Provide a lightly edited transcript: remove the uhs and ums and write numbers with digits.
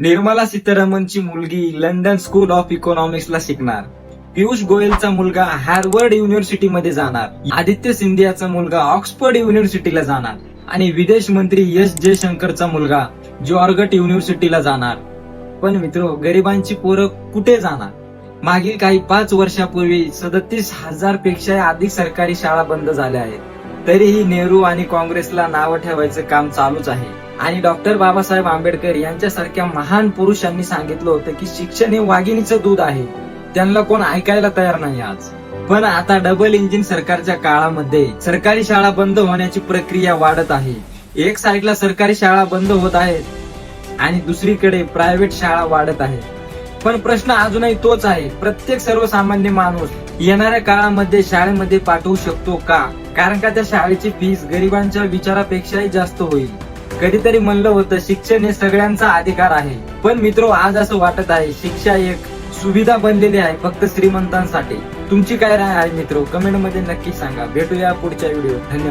निर्मला सीतारामनची मुलगी London school of इकॉनॉमिक्सला शिकणार, पियुष गोयलचा मुलगा हार्वर्ड युनिव्हर्सिटीमध्ये जाणार, आदित्य सिंधियाचा मुलगा ऑक्सफर्ड युनिव्हर्सिटीला जाणार आणि विदेश मंत्री एस जयशंकरचा मुलगा जॉर्गट युनिव्हर्सिटीला जाणार. पण मित्रो, गरिबांची पोरं कुठे जाणार? मागील काही 5 वर्षापूर्वी 37,000 पेक्षा अधिक सरकारी शाळा बंद झाल्या आहेत. तरीही नेहरू आणि काँग्रेसला नावं ठेवायचं काम चालूच आहे. आणि डॉक्टर बाबासाहेब आंबेडकर यांच्यासारख्या महान पुरुषांनी सांगितलं होतं की शिक्षण हे वाघिणीचं दूध आहे. त्यांना कोण ऐकायला तयार नाही आज. पण आता डबल इंजिन सरकारच्या काळामध्ये सरकारी शाळा बंद होण्याची प्रक्रिया वाढत आहे. एक साईडला सरकारी शाळा बंद होत आहेत आणि दुसरीकडे प्रायव्हेट शाळा वाढत आहेत. पण प्रश्न अजूनही तोच आहे, प्रत्येक सर्वसामान्य माणूस येणाऱ्या काळामध्ये शाळेमध्ये पाठवू शकतो का? कारण का त्या शाळेची फीस गरिबांच्या विचारापेक्षाही जास्त होईल. कधीतरी म्हणलं होतं शिक्षण हे सगळ्यांचा अधिकार आहे. पण मित्रो, आज असं वाटत आहे शिक्षा एक सुविधा बनलेली आहे फक्त श्रीमंतांसाठी. तुमची काय राय आहे मित्रो? कमेंट मध्ये नक्की सांगा. भेटूया पुढच्या व्हिडिओ. धन्यवाद.